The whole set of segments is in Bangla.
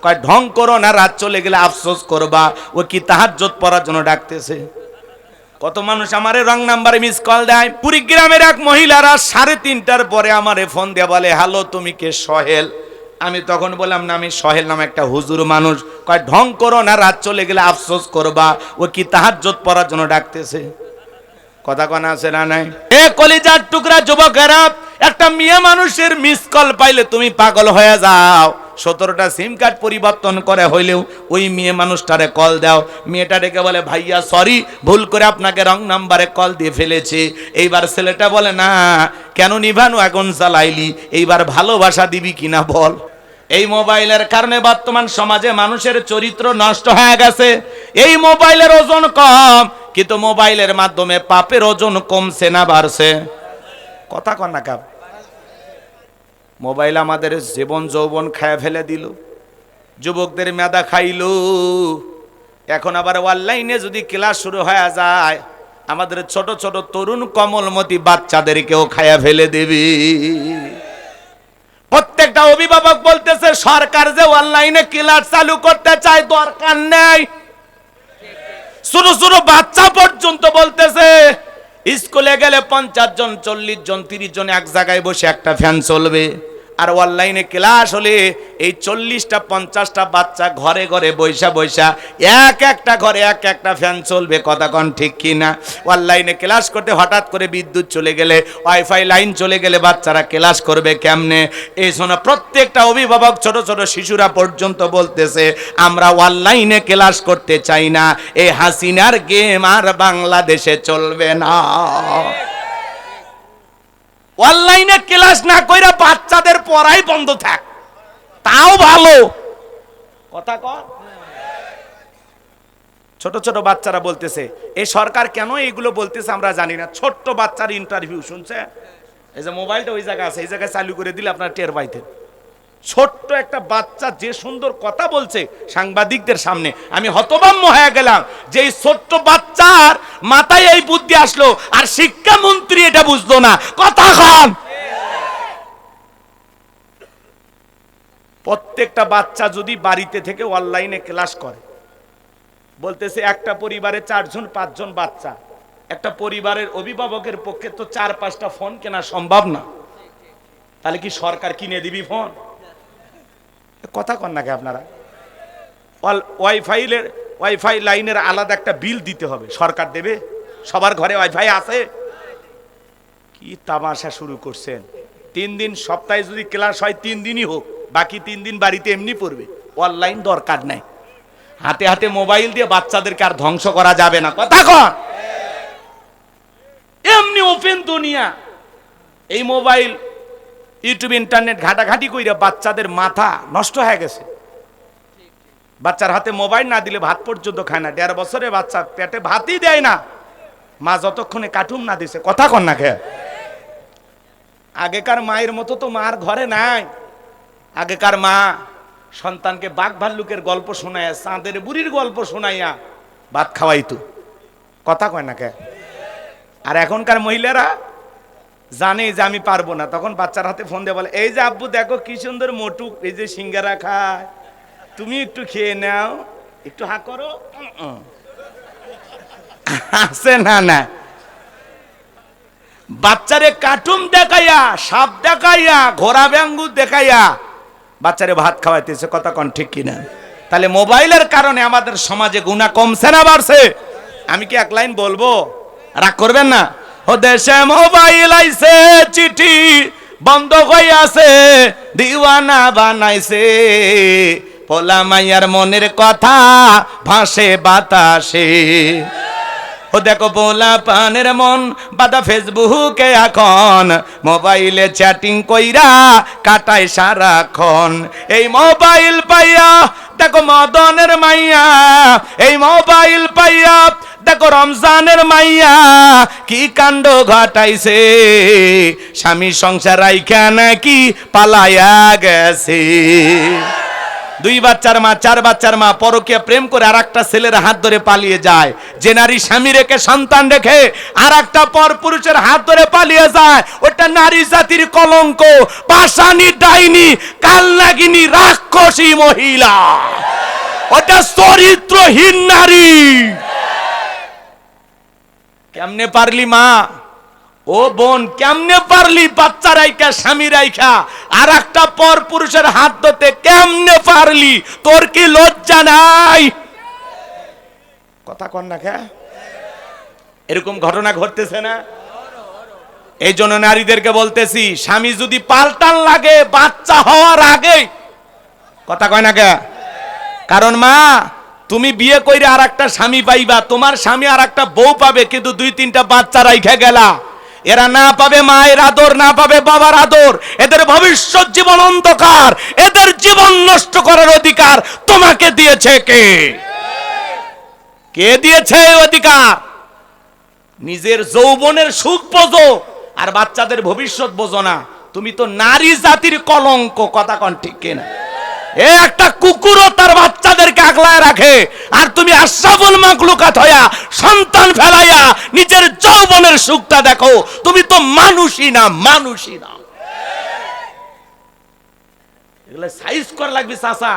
কয় ঢং করো না, রাত চলে গেলে আফসোস করবা। ও কি তাহাজ্জুদ পড়ার জন্য ডাকতেছে। কত মানুষ আমারে রং নাম্বারে মিস কল দেয়। কুড়িগ্রামের এক মহিলারা 3:30টার পরে আমারে ফোন দিয়ে বলে, হ্যালো তুমি কে? সোহেল। আমি তখন বললাম না, আমি সোহেল নামে একটা হুজুর মানুষ। কয় ঢং করো না, রাত চলে গেলে আফসোস করবা। ও কি তাহাজ্জুদ পড়ার জন্য ডাকতেছে। কথা কোন আছে না নাই? এ কলিজার টুকরা যুবকেরা, একটা মেয়ে মানুষের মিস কল পাইলে তুমি পাগল হয়ে যাও। 17টা সিম কার্ড পরিবর্তন করে হইলেও ওই মেয়ে মানুষটারে কল দাও। মেয়েটা ডেকে বলে, ভাইয়া সরি, ভুল করে আপনাকে রং নাম্বারে কল দিয়ে ফেলেছে। এইবার ছেলেটা বলে, না কেন নিভানো আগুন জ্বালাইলি, এইবার ভালোবাসা দিবি কিনা বল। এই মোবাইলের কারণে বর্তমান সমাজে মানুষের চরিত্র নষ্ট হয়ে গেছে। এই মোবাইলের ওজন কম, কিন্তু মোবাইলের মাধ্যমে পাপের ওজন কমছে না বাড়ছে? কথা কন না কাপ। মোবাইল আমাদের জীবন যৌবন খায় ফেলে দিল, যুবকদের মেধা খাইলো। এখন আবার অনলাইনে যদি ক্লাস শুরু হয়ে যায়, আমাদের ছোট ছোট তরুণ কমলমতি বাচ্চাদেরকেও খায়া ফেলে দেবে। প্রত্যেকটা অভিভাবক বলতেছে সরকার যে অনলাইনে ক্লাস চালু করতে চায়, দরকার নেই। ছোট ছোট বাচ্চা পর্যন্ত বলতেছে স্কুলে গেলে 50 জন 40 জন 30 জন এক জায়গায় বসে একটা ফ্যান চলবে। আর অনলাইনে ক্লাস হলে এই 40টা 50টা বাচ্চা ঘরে ঘরে বৈশা বৈশা এক একটা ঘরে এক একটা ফ্যান চলবে। কথা কোন ঠিক কিনা? অনলাইনে ক্লাস করতে হঠাৎ করে বিদ্যুৎ চলে গেলে, ওয়াইফাই লাইন চলে গেলে বাচ্চারা ক্লাস করবে কেমনে? এই জন্য প্রত্যেকটা অভিভাবক, ছোট ছোট শিশুরা পর্যন্ত বলতেছে আমরা অনলাইনে ক্লাস করতে চাই না। এই হাসিনার গেম আর বাংলাদেশে চলবে না। অনলাইনে ক্লাস না কইরা বাচ্চাদের পড়াই বন্ধ থাক, তাও ভালো। কথা কর। ছোট ছোট বাচ্চারা বলতেছে এই সরকার কেন এইগুলো বলতেছে আমরা জানি না। ছোট্ট বাচ্চার ইন্টারভিউ শুনছে, এই যে মোবাইলটা ওই জায়গায় আছে, এই জায়গায় চালু করে দিলে আপনারা টের পাইতেন। ছোট্ট একটা বাচ্চা যে সুন্দর কথা বলছে সাংবাদিকদের সামনে, আমি হতভম্ব হয়ে গেলাম যে এই ছোট্ট বাচ্চার মাথায় এই বুদ্ধি আসলো, আর শিক্ষামন্ত্রী এটা বুঝলো না। কথা কন। প্রত্যেকটা বাচ্চা যদি বাড়িতে থেকে অনলাইনে ক্লাস করে, বলতেছে একটা পরিবারে 4 জন 5 জন বাচ্চা, একটা পরিবারের অভিভাবকের পক্ষে তো 4-5টা ফোন কেনা সম্ভব না। তাহলে কি সরকার কিনে দিবি ফোন? কথা কন নাকি আপনারা? ওয়াইফাই লাইনের আলাদা একটা বিল দিতে হবে, সরকার দেবে? সবার ঘরে ওয়াইফাই আছে? কি তামাশা শুরু করছেন। 3 দিন সপ্তাহে যদি ক্লাস হয় 3 দিনই হোক, বাকি 3 দিন বাড়িতে এমনি পড়বে। অনলাইন দরকার নাই। হাতে হাতে মোবাইল দিয়ে বাচ্চাদেরকে আর ধ্বংস করা যাবে না। কথা কন। এমনি ওপেন দুনিয়া। এই মোবাইল, ইউটিউব, ইন্টারনেট ঘাটাঘাটি কইরা বাচ্চাদের মাথা নষ্ট হয়ে গেছে। বাচ্চার হাতে মোবাইল না দিলে ভাত পর্যন্ত খায় না। 1.5 বছরের বাচ্চা পেটে ভাতই দেয় না, মা যতক্ষণে কার্টুন না দিছে। কথা কন না খেয়ে। আগেকার মায়ের মতো তো মার ঘরে নাই। আগেকার মা সন্তানকে বাঘ ভাল্লুকের গল্প শোনাইয়া, চাঁদের বুড়ির গল্প শোনাইয়া ভাত খাওয়াইতো। কথা কয় না কে? আর এখনকার মহিলারা জানে যে আমি পারবো না, তখন বাচ্চার হাতে ফোন দিয়ে বলে, এই যে আব্বু দেখো কি সুন্দর মোটু, এই যে সিঙ্গারা খায়, তুমি একটু খেয়ে নাও, একটু হা করো। আছে না না? বাচ্চারে কার্টুন দেখাইয়া, সাপ দেখাইয়া, ঘোড়া ব্যাঙ্গু দেখাইয়া বাচ্চারে ভাত খাওয়াইতেছে। কথা কন ঠিক কিনা? তাহলে মোবাইলের কারণে আমাদের সমাজে গুনাহ কমছে না বাড়ছে? আমি কি এক লাইন বলবো, রাগ করবেন না? ও দেশে মোবাইল আইছে, চিঠি বন্ধ হইয়াছে, দিওয়ানা বানাইছে, পোলা মাইয়ার মনের কথা ভাসে বাতাসে। ও দেখো পোলা পানের মন বাদা ফেসবুকে এখন, মোবাইলে চ্যাটিং কইরা কাটায় সারাক্ষণ। এই মোবাইল পাইয়া দেখো মদনের মাইয়া, এই মোবাইল পাইয়া দেখো রমজানের মাইয়া কি কাণ্ড ঘটাইছে, স্বামী সংসার রাইখা নাকি পালায়া গেছে। 2 বাচ্চার মা 4 বাচ্চার মা পরকীয়া প্রেম করে আরেকটা ছেলের হাত ধরে পালিয়ে যায়। যে নারী স্বামী রেখে সন্তান রেখে আরেকটা পর পুরুষের হাত ধরে পালিয়ে যায়, ওটা নারী জাতির কলঙ্ক, পাষাণী, ডাইনি, কালনাগিনী, রাক্ষসী মহিলা, ওটা চরিত্রহীন নারী। কেমনে পারলি মা, ও বোন, কেমনে পারলি বাচ্চা রাইখা স্বামী রাইখা আর একটা পর পুরুষের হাত ধরতে কেমনে পারলি? তোর কি লজ্জা নাই? কথা কন না কে? এরকম ঘটনা ঘটতেছে না? এই জন্য নারীদেরকে বলতেছি, স্বামী যদি পাল্টান লাগে বাচ্চা হওয়ার আগে, কথা কয় না কে? কারণ মা, তুমি বিয়ে কইরে আর একটা স্বামী পাইবা, তোমার স্বামী আর একটা বউ পাবে, কিন্তু 2-3টা বাচ্চা রাইখা গেলা। এরা না পাবে মায়ের আদর, না পাবে বাবার আদর, এদের ভবিষ্যৎ জীবন অন্ধকার, এদের জীবন নষ্ট করার অধিকার তোমাকে দিয়েছে কে? কে দিয়েছে অধিকার? নিজের যৌবনের সুখ বোঝো আর বাচ্চাদের ভবিষ্যৎ বোঝো না। তুমি তো নারী জাতির কলঙ্ক, কথা কন ঠিক কিনা? একটা কুকুরও তার বাচ্চাদেরকে আগলায় রাখে, আর তুমি আশরাফুল মাখলুকাত হইয়া সন্তান ফেলাইয়া নিজের যৌবনের সুখটা দেখো। তুমি তো মানুষই না, মানুষই না। এগুলো সাইজ করা লাগবে চাচা।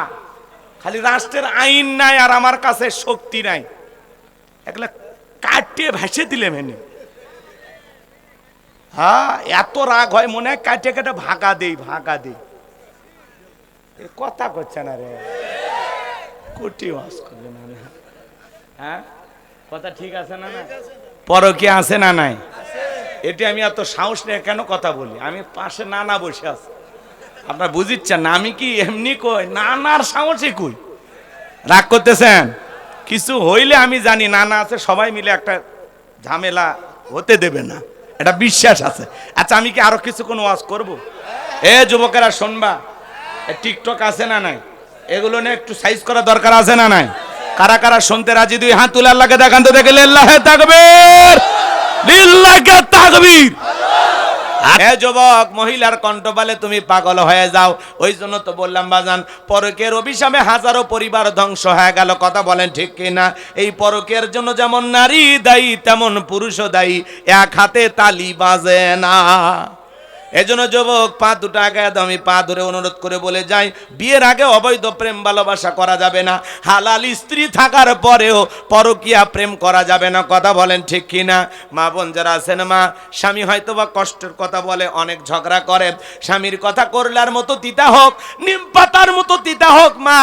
খালি রাষ্ট্রের আইন নাই আর আমার কাছে শক্তি নাই, এগুলা কাটিয়ে ভেসে দিলে মেনে। হ্যাঁ, এত রাগ হয় মনে হয় কাটে কাটে ভাগা দেই, ভাগা দেই। কথা করছে না রে, কোটি ওয়াজ করবে না। হ্যাঁ, কথা ঠিক আছে না? না পরকীয়া আছে না নাই? এটি আমি এত সাহস নিয়ে কেন কথা বলি? আমি পাশে নানা বসে আছি, আপনার বুঝিচ্ছেন না? আমি কি এমনি কই? নানার সাহসে কই? রাগ করতেছেন? কিছু হইলে আমি জানি নানা আছে, সবাই মিলে একটা ঝামেলা হতে দেবে না, এটা বিশ্বাস আছে। আচ্ছা, আমি কি আরো কিছু কোন ওয়াজ করব? এ যুবকেরা শুনবা, টিকটক আছে না নাই? এগুলো নিয়ে একটু সাইজ করা দরকার আছে না নাই? কারা কারা শুনতে রাজি? 2 হাত তুলে আল্লাহকে দেখান তো, দেখে লিল্লাহে তাকবীর, লিল্লাহে তাকবীর। হে যুবক, মহিলার কণ্ঠপালে তুমি পাগল হয়ে যাও। ওই জন্য তো বললাম বাজান, পরকের অভিশাপে হাজারো পরিবার ধ্বংস হয়ে গেল। কথা বলেন ঠিক কিনা? এই পরকের জন্য যেমন নারী দায়ী, তেমন পুরুষও দায়ী। এক হাতে তালি বাজে না। এজন্য যুবক, পা দুটো আগে আমি পা ধরে অনুরোধ করে বলে যাই, বিয়ের আগে অবৈধ প্রেম ভালোবাসা করা যাবে না। হালাল স্ত্রী থাকার পরেও পরকীয়া প্রেম করা যাবে না। কথা বলেন ঠিক কিনা? মা বোন যারা আছেন, মা, স্বামী হয়তো বা কষ্টের কথা বলে, অনেক ঝগড়া করে, স্বামীর কথা করলার মতো তিতা হোক, নিম পাতার মতো তিতা হোক, মা,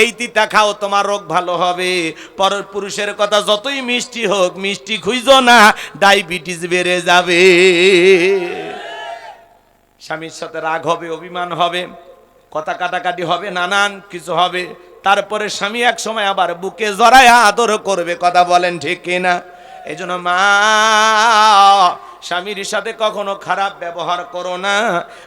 এই তিতা খাও, তোমার রোগ ভালো হবে। পর পুরুষের কথা যতই মিষ্টি হোক, মিষ্টি খুঁজো না, ডায়াবেটিস বেড়ে যাবে। স্বামীর সাথে রাগ হবে, অভিমান হবে, কথা কাটাকাটি হবে, নানান কিছু হবে। তারপরে স্বামী এক সময় আবার বুকে জড়ায় আদর করবে। কথা বলেন ঠিক কিনা? এই জন্য মা, স্বামীর সাথে কখনো খারাপ ব্যবহার করো না।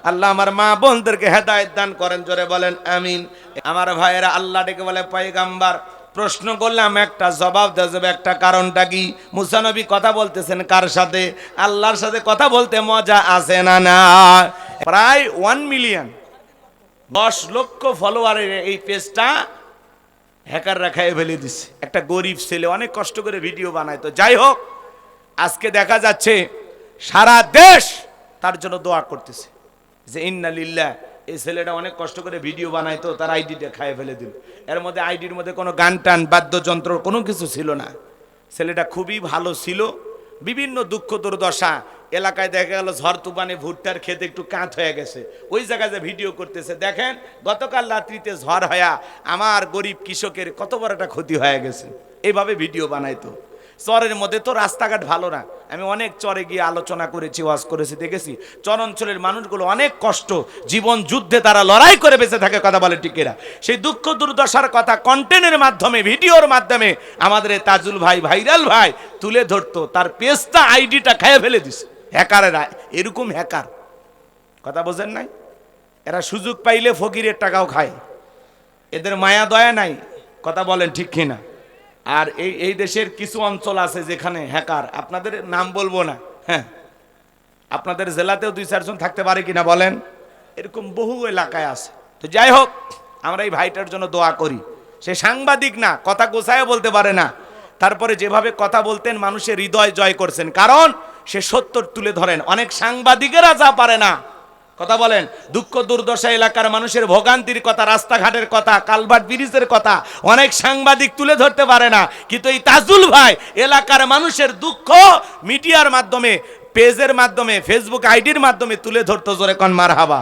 আল্লাহ আমার মা বোনদেরকে হেদায়েত দান করেন, জোরে বলেন আমিন। আমার ভাইয়েরা, আল্লাহ ডেকে বলে পয়গাম্বার, প্রশ্ন করলাম একটা জবাব দেওয়া যাবে, একটা কারণটা কি? মুসা নবী কথা বলতেছেন কার সাথে? আল্লাহর সাথে কথা বলতে মজা আছে না? না, প্রায় 1 মিলিয়ন 10 লক্ষ ফলোয়ারের এই পেজটা হ্যাকাররা খেয়ে ফেলে দিচ্ছে। একটা গরিব ছেলে অনেক কষ্ট করে ভিডিও বানায়। তো যাই হোক, আজকে দেখা যাচ্ছে সারা দেশ তার জন্য দোয়া করতেছে যে ইন্না লিল্লাহ, এই ছেলেটা অনেক কষ্ট করে ভিডিও বানায়, তো তার আইডিটা খাইয়ে ফেলে দিল। এর মধ্যে আইডির মধ্যে কোনো গান টান বাদ্যযন্ত্র কোনো কিছু ছিল না। ছেলেটা খুবই ভালো ছিল। বিভিন্ন দুঃখ দুর্দশা এলাকায় দেখা গেল, ঝড় তুফানে ভুট্টার খেতে একটু কাঁচ হয়ে গেছে, ওই জায়গায় যে ভিডিও করতেছে। দেখেন গতকাল রাত্রিতে ঝড় হয়া আমার গরিব কৃষকের কত বড় একটা ক্ষতি হয়ে গেছে। এইভাবে ভিডিও বানাইতো। চরের মধ্যে তো রাস্তাঘাট ভালো না। আমি অনেক চরে গিয়ে আলোচনা করেছি, ওয়াজ করেছি, দেখেছি চর অঞ্চলের মানুষগুলো অনেক কষ্ট, জীবন যুদ্ধে তারা লড়াই করে বেঁচে থাকে। কথা বলে টিকেরা, সেই দুঃখ দুর্দশার কথা কন্টেন্টের মাধ্যমে, ভিডিওর মাধ্যমে আমাদের তাজুল ভাই, ভাইরাল ভাই তুলে ধরতো। তার পেজটা, আইডিটা খেয়ে ফেলে দিছে হ্যাকারেরা। এরকম হ্যাকার, কথা বোঝেন নাই? এরা সুযোগ পাইলে ফকিরের টাকাও খায়, এদের মায়া দয়া নাই। কথা বলেন ঠিক কিনা? আর এই দেশের কিছু অঞ্চল আছে যেখানে হ্যাকার, আপনাদের নাম বলবো না, হ্যাঁ, আপনাদের জেলাতেও 2-4 জন থাকতে পারে কিনা বলেন, এরকম বহু এলাকায় আছে। তো যাই হোক, আমরা এই ভাইটার জন্য দোয়া করি। সে সাংবাদিক না, কথা গোছায় বলতে পারে না, তারপরে যেভাবে কথা বলতেন মানুষের হৃদয় জয় করছেন, কারণ সে সত্য তুলে ধরেন। অনেক সাংবাদিকেরা যা পারে না, কথা বলেন, দুঃখ দুর্দশা এলাকার মানুষের ভোগান্তির কথা, রাস্তাঘাটের কথা, কালভার্ট ব্রিজের কথা অনেক সাংবাদিক তুলে ধরতে পারে না, কিন্তু এই তাজুল ভাই এলাকার মানুষের দুঃখ মিডিয়ার মাধ্যমে, পেজের মাধ্যমে, ফেসবুক আইডির মাধ্যমে তুলে ধরতো। জোরে কোন মারহাবা।